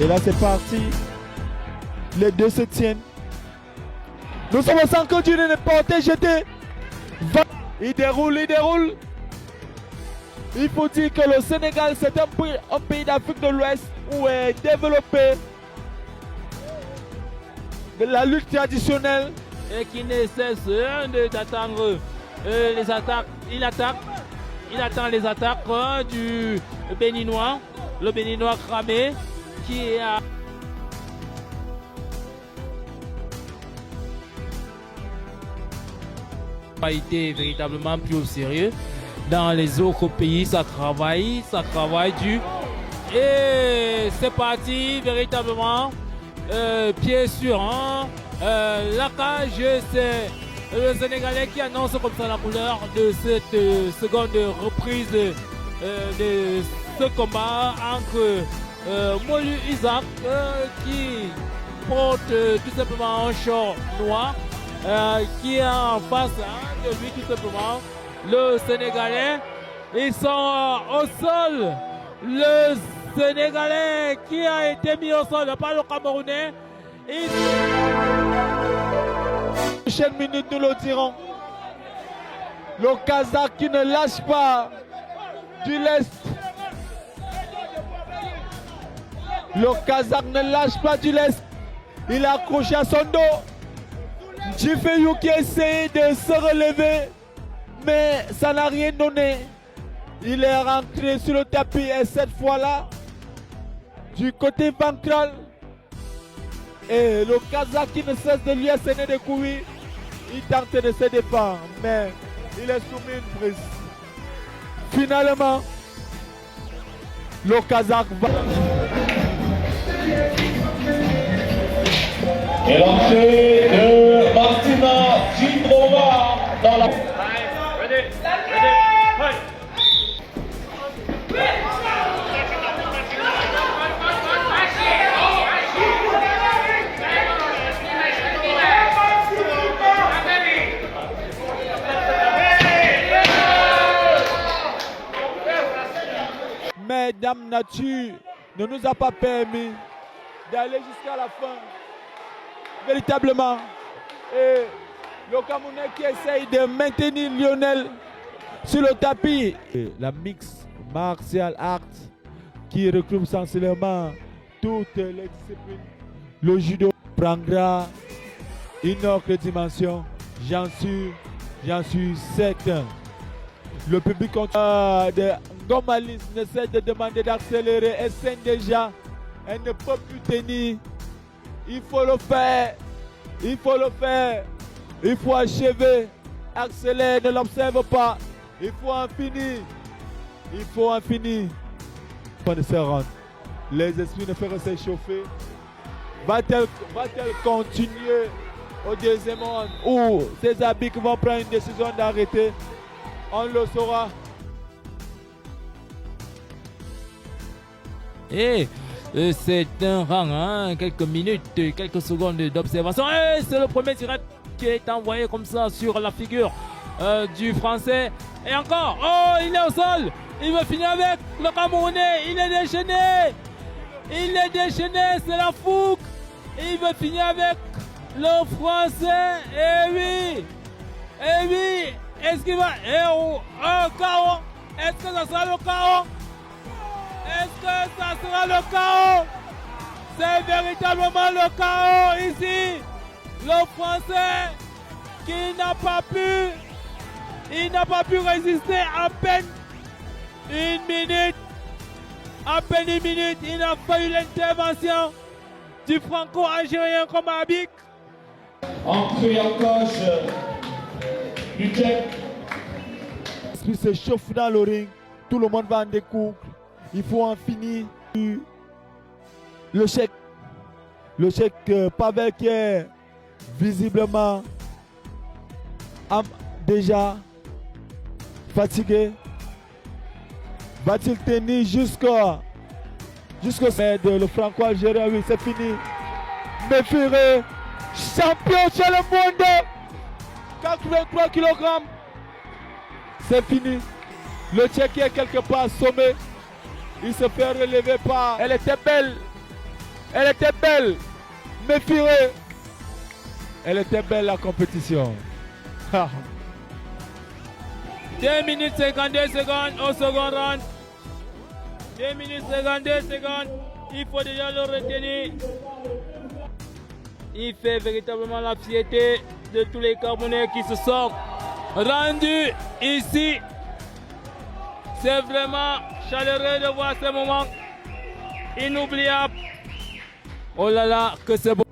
là, c'est parti. Les deux se tiennent. Nous sommes au centre du porté jeté. Il déroule, il déroule. Il faut dire que le Sénégal, c'est un pays d'Afrique de l'Ouest où est développé de la lutte traditionnelle. Et qui ne cesse d'attendre les attaques. Il attend les attaques du Béninois. Le Béninois cramé qui a été véritablement plus au sérieux. Dans les autres pays, ça travaille dur. Et c'est parti véritablement, pied sûr. La cage, c'est le Sénégalais qui annonce comme ça la couleur de cette seconde reprise de ce combat entre Molu Isaac qui porte tout simplement un short noir qui est en face de lui tout simplement le Sénégalais. Ils sont au sol. Le Sénégalais qui a été mis au sol par le Camerounais. Prochaine minute, nous le dirons. Le Kazakh qui ne lâche pas du lest. Le Kazakh ne lâche pas du lest. Il a accroché à son dos. Djifeyou qui essaie de se relever, mais ça n'a rien donné. Il est rentré sur le tapis et cette fois-là, du côté ventral, et le Kazakh qui ne cesse de lui asséner des coups, il tente de se défendre, mais il est soumis à une prise. Finalement, le Kazakh va. Et l'entrée de Martina Djibrova dans la... Mais Dame Nature ne nous a pas permis d'aller jusqu'à la fin. Véritablement. Et le Camerounais qui essaye de maintenir Lionel sur le tapis. Et la mix martial arts qui regroupe sensiblement toutes les disciplines. Le judo prendra une autre dimension. J'en suis certain. Le public de Gomalis ne cesse de demander d'accélérer. Elle saigne déjà. Elle ne peut plus tenir. Il faut le faire. Il faut le faire. Il faut achever. Accélère, ne l'observe pas. Il faut en finir. Il faut en finir. Pas de se rendre. Les esprits ne feront s'échauffer. Va-t-elle continuer au deuxième round ou ces habits qui vont prendre une décision d'arrêter? On le saura. Et c'est un rang, quelques minutes, quelques secondes d'observation. Et c'est le premier direct qui est envoyé comme ça sur la figure du Français. Et encore, oh, il est au sol. Il veut finir avec le Camerounais. Il est déchaîné. Il est déchaîné, c'est la fougue. Il veut finir avec le Français. Et oui. Et oui. Est-ce qu'il va... oh, KO. Est-ce que ça sera le KO? Est-ce que ça sera le chaos? C'est véritablement le chaos ici. Le Français qui n'a pas pu, il n'a pas pu résister à peine une minute. À peine une minute, il a fallu l'intervention du franco-algérien comme Abik. Entrée en coche du Tchèque. L'esprit se chauffe dans le ring. Tout le monde va en découdre. Il faut en finir. Le chèque Pavel qui est visiblement déjà fatigué. Va-t-il tenir jusqu'au le franco-algérien? Oui, c'est fini. Méfiré, champion chez le monde, 83 kg. C'est fini. Le Tchèque est quelque part assommé. Il se fait relever par... Elle était belle. Elle était belle. Méfierez. Elle était belle la compétition. 2 minutes 52 secondes au second round. 2 minutes 52 secondes. Il faut déjà le retenir. Il fait véritablement la fierté de tous les Camerounais qui se sont rendus ici. C'est vraiment chaleureux de voir ce moment inoubliable. Oh là là, que c'est beau.